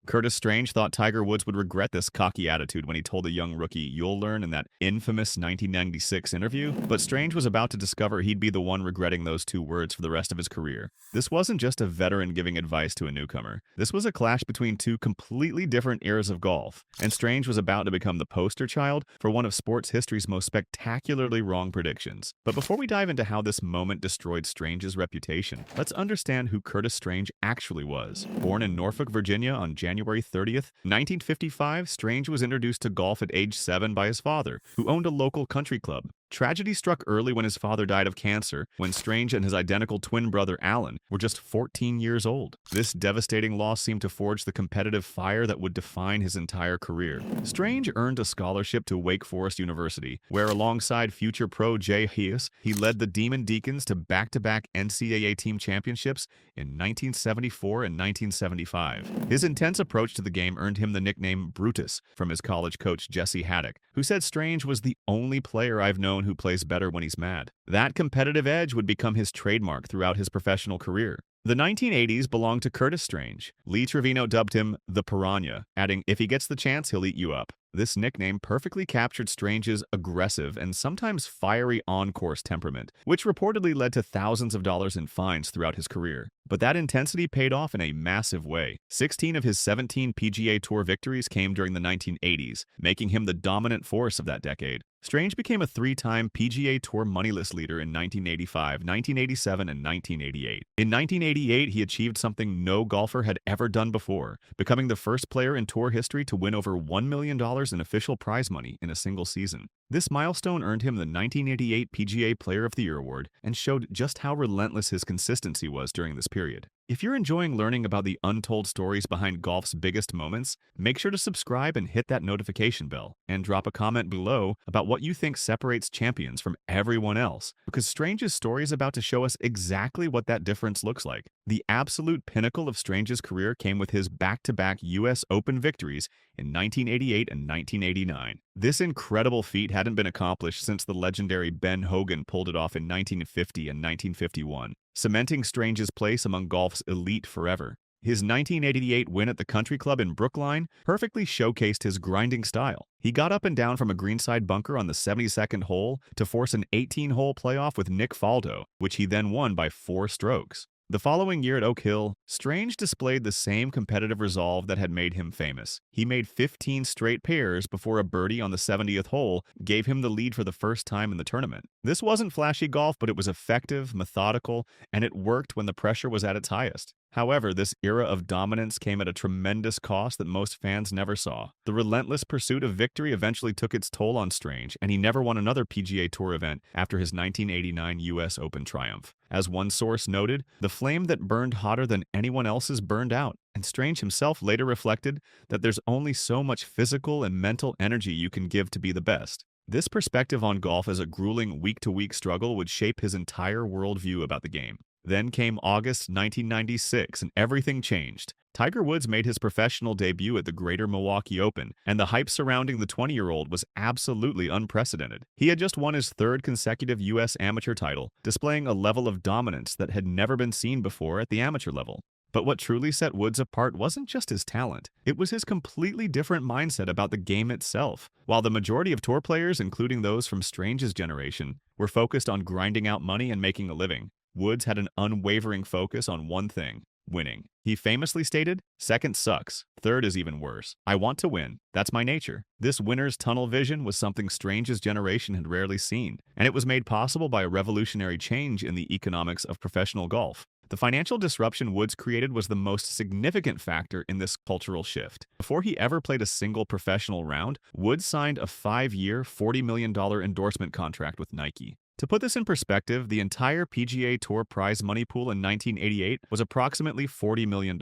Curtis Strange thought Tiger Woods would regret this cocky attitude when he told the young rookie, "You'll learn," in that infamous 1996 interview, but Strange was about to discover he'd be the one regretting those two words for the rest of his career. This wasn't just a veteran giving advice to a newcomer. This was a clash between two completely different eras of golf, and Strange was about to become the poster child for one of sports history's most spectacularly wrong predictions. But before we dive into how this moment destroyed Strange's reputation, let's understand who Curtis Strange actually was. Born in Norfolk, Virginia on January 30th, 1955, Strange was introduced to golf at age 7 by his father, who owned a local country club. Tragedy struck early when his father died of cancer, when Strange and his identical twin brother Alan were just 14 years old. This devastating loss seemed to forge the competitive fire that would define his entire career. Strange earned a scholarship to Wake Forest University, where alongside future pro Jay Hias, he led the Demon Deacons to back-to-back NCAA team championships in 1974 and 1975. His intense approach to the game earned him the nickname Brutus from his college coach Jesse Haddock, who said Strange was the only player I've known who plays better when he's mad. That competitive edge would become his trademark throughout his professional career. The 1980s belonged to Curtis Strange. Lee Trevino dubbed him the Piranha, adding, "If he gets the chance, he'll eat you up." This nickname perfectly captured Strange's aggressive and sometimes fiery on-course temperament, which reportedly led to thousands of dollars in fines throughout his career. But that intensity paid off in a massive way. 16 of his 17 PGA Tour victories came during the 1980s, making him the dominant force of that decade. Strange became a 3-time PGA Tour moneyless leader in 1985, 1987, and 1988. In 1988, he achieved something no golfer had ever done before, becoming the first player in tour history to win over $1 million in official prize money in a single season. This milestone earned him the 1988 PGA Player of the Year award and showed just how relentless his consistency was during this period. If you're enjoying learning about the untold stories behind golf's biggest moments, make sure to subscribe and hit that notification bell, and drop a comment below about what you think separates champions from everyone else, because Strange's story is about to show us exactly what that difference looks like. The absolute pinnacle of Strange's career came with his back-to-back US Open victories in 1988 and 1989. This incredible feat hadn't been accomplished since the legendary Ben Hogan pulled it off in 1950 and 1951, cementing Strange's place among golf's elite forever. His 1988 win at the Country Club in Brookline perfectly showcased his grinding style. He got up and down from a greenside bunker on the 72nd hole to force an 18-hole playoff with Nick Faldo, which he then won by 4 strokes. The following year at Oak Hill, Strange displayed the same competitive resolve that had made him famous. He made 15 straight pairs before a birdie on the 70th hole gave him the lead for the first time in the tournament. This wasn't flashy golf, but it was effective, methodical, and it worked when the pressure was at its highest. However, this era of dominance came at a tremendous cost that most fans never saw. The relentless pursuit of victory eventually took its toll on Strange, and he never won another PGA Tour event after his 1989 US Open triumph. As one source noted, the flame that burned hotter than anyone else's burned out, and Strange himself later reflected that there's only so much physical and mental energy you can give to be the best. This perspective on golf as a grueling week-to-week struggle would shape his entire worldview about the game. Then came August 1996, and everything changed. Tiger Woods made his professional debut at the Greater Milwaukee Open, and the hype surrounding the 20-year-old was absolutely unprecedented. He had just won his 3rd consecutive U.S. amateur title, displaying a level of dominance that had never been seen before at the amateur level. But what truly set Woods apart wasn't just his talent, it was his completely different mindset about the game itself. While the majority of tour players, including those from Strange's generation, were focused on grinding out money and making a living, Woods had an unwavering focus on one thing: winning. He famously stated, "Second sucks, third is even worse. I want to win. That's my nature." This winner's tunnel vision was something Strange's generation had rarely seen, and it was made possible by a revolutionary change in the economics of professional golf. The financial disruption Woods created was the most significant factor in this cultural shift. Before he ever played a single professional round, Woods signed a 5-year, $40 million endorsement contract with Nike. To put this in perspective, the entire PGA Tour prize money pool in 1988 was approximately $40 million.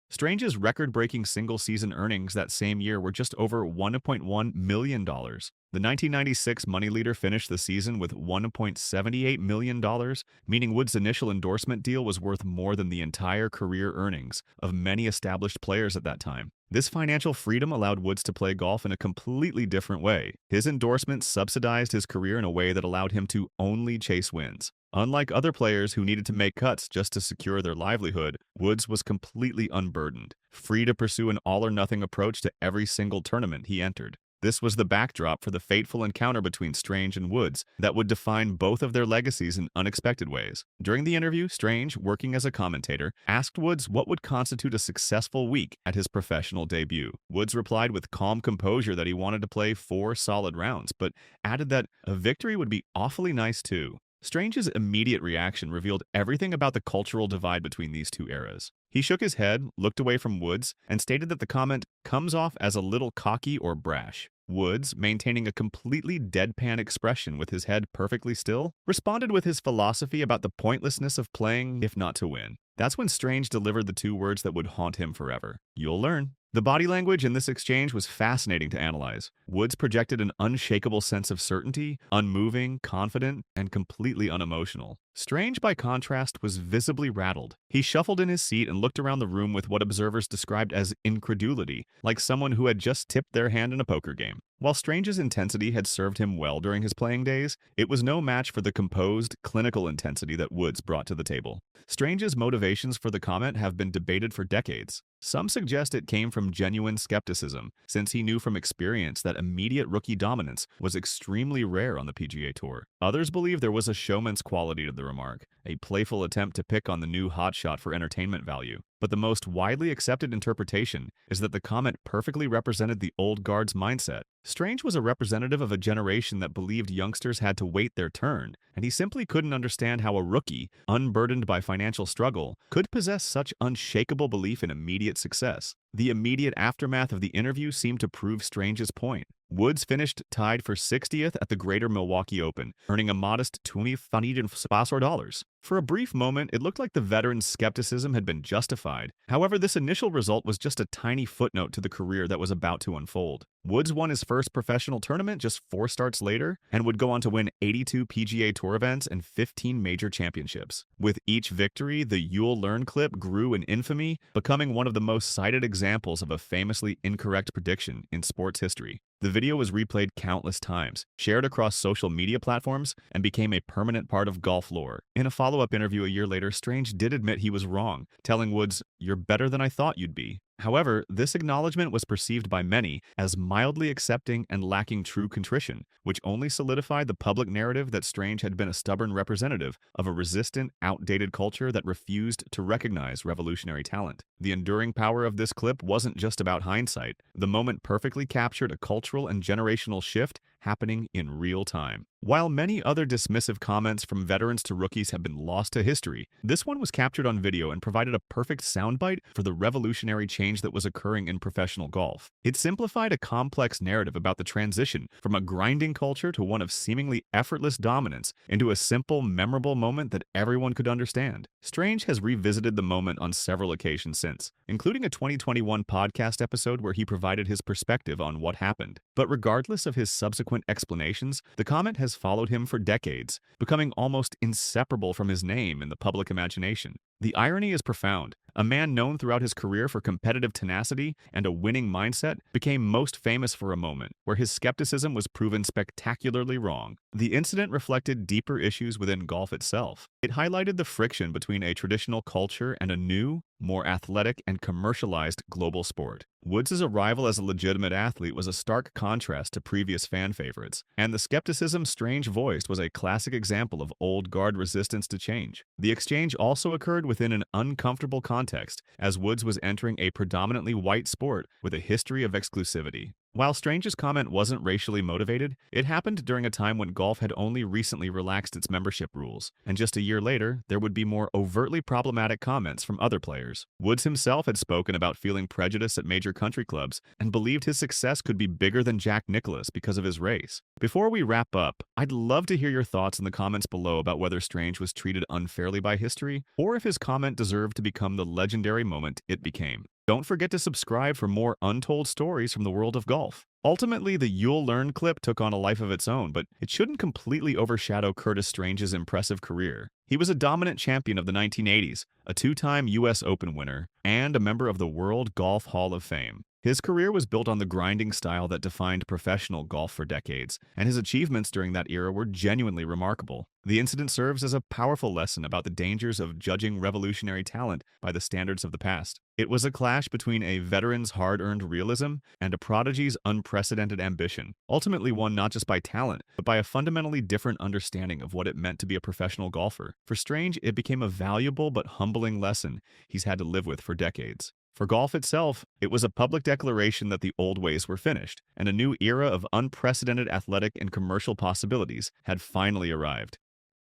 Strange's record-breaking single-season earnings that same year were just over $1.1 million. The 1996 money leader finished the season with $1.78 million, meaning Woods' initial endorsement deal was worth more than the entire career earnings of many established players at that time. This financial freedom allowed Woods to play golf in a completely different way. His endorsement subsidized his career in a way that allowed him to only chase wins. Unlike other players who needed to make cuts just to secure their livelihood, Woods was completely unburdened, free to pursue an all-or-nothing approach to every single tournament he entered. This was the backdrop for the fateful encounter between Strange and Woods that would define both of their legacies in unexpected ways. During the interview, Strange, working as a commentator, asked Woods what would constitute a successful week at his professional debut. Woods replied with calm composure that he wanted to play 4 solid rounds, but added that a victory would be awfully nice too. Strange's immediate reaction revealed everything about the cultural divide between these two eras. He shook his head, looked away from Woods, and stated that the comment comes off as a little cocky or brash. Woods, maintaining a completely deadpan expression with his head perfectly still, responded with his philosophy about the pointlessness of playing if not to win. That's when Strange delivered the 2 words that would haunt him forever. You'll learn. The body language in this exchange was fascinating to analyze. Woods projected an unshakable sense of certainty, unmoving, confident, and completely unemotional. Strange, by contrast, was visibly rattled. He shuffled in his seat and looked around the room with what observers described as incredulity, like someone who had just tipped their hand in a poker game. While Strange's intensity had served him well during his playing days, it was no match for the composed, clinical intensity that Woods brought to the table. Strange's motivations for the comment have been debated for decades. Some suggest it came from genuine skepticism, since he knew from experience that immediate rookie dominance was extremely rare on the PGA Tour. Others believe there was a showman's quality to the remark, a playful attempt to pick on the new hotshot for entertainment value. But the most widely accepted interpretation is that the comment perfectly represented the old guard's mindset. Strange was a representative of a generation that believed youngsters had to wait their turn, and he simply couldn't understand how a rookie, unburdened by financial struggle, could possess such unshakable belief in immediate success. The immediate aftermath of the interview seemed to prove Strange's point. Woods finished tied for 60th at the Greater Milwaukee Open, earning a modest $20,000. For a brief moment, it looked like the veteran's skepticism had been justified. However, this initial result was just a tiny footnote to the career that was about to unfold. Woods won his first professional tournament just 4 starts later and would go on to win 82 PGA Tour events and 15 major championships. With each victory, the "You'll Learn" clip grew in infamy, becoming one of the most cited examples of a famously incorrect prediction in sports history. The video was replayed countless times, shared across social media platforms, and became a permanent part of golf lore. In a follow-up interview a year later, Strange did admit he was wrong, telling Woods, "You're better than I thought you'd be." However, this acknowledgement was perceived by many as mildly accepting and lacking true contrition, which only solidified the public narrative that Strange had been a stubborn representative of a resistant, outdated culture that refused to recognize revolutionary talent. The enduring power of this clip wasn't just about hindsight. The moment perfectly captured a cultural and generational shift happening in real time. While many other dismissive comments from veterans to rookies have been lost to history, this one was captured on video and provided a perfect soundbite for the revolutionary change that was occurring in professional golf. It simplified a complex narrative about the transition from a grinding culture to one of seemingly effortless dominance into a simple, memorable moment that everyone could understand. Strange has revisited the moment on several occasions since, including a 2021 podcast episode where he provided his perspective on what happened. But regardless of his subsequent explanations, the comment has followed him for decades, becoming almost inseparable from his name in the public imagination. The irony is profound. A man known throughout his career for competitive tenacity and a winning mindset became most famous for a moment, where his skepticism was proven spectacularly wrong. The incident reflected deeper issues within golf itself. It highlighted the friction between a traditional culture and a new, more athletic and commercialized global sport. Woods' arrival as a legitimate athlete was a stark contrast to previous fan favorites, and the skepticism Strange voiced was a classic example of old guard resistance to change. The exchange also occurred within an uncomfortable context, as Woods was entering a predominantly white sport with a history of exclusivity. While Strange's comment wasn't racially motivated, it happened during a time when golf had only recently relaxed its membership rules, and just a year later, there would be more overtly problematic comments from other players. Woods himself had spoken about feeling prejudice at major country clubs and believed his success could be bigger than Jack Nicklaus because of his race. Before we wrap up, I'd love to hear your thoughts in the comments below about whether Strange was treated unfairly by history, or if his comment deserved to become the legendary moment it became. Don't forget to subscribe for more untold stories from the world of golf. Ultimately, the "You'll Learn" clip took on a life of its own, but it shouldn't completely overshadow Curtis Strange's impressive career. He was a dominant champion of the 1980s, a 2-time U.S. Open winner, and a member of the World Golf Hall of Fame. His career was built on the grinding style that defined professional golf for decades, and his achievements during that era were genuinely remarkable. The incident serves as a powerful lesson about the dangers of judging revolutionary talent by the standards of the past. It was a clash between a veteran's hard-earned realism and a prodigy's unprecedented ambition, ultimately won not just by talent, but by a fundamentally different understanding of what it meant to be a professional golfer. For Strange, it became a valuable but humbling lesson he's had to live with for decades. For golf itself, it was a public declaration that the old ways were finished, and a new era of unprecedented athletic and commercial possibilities had finally arrived.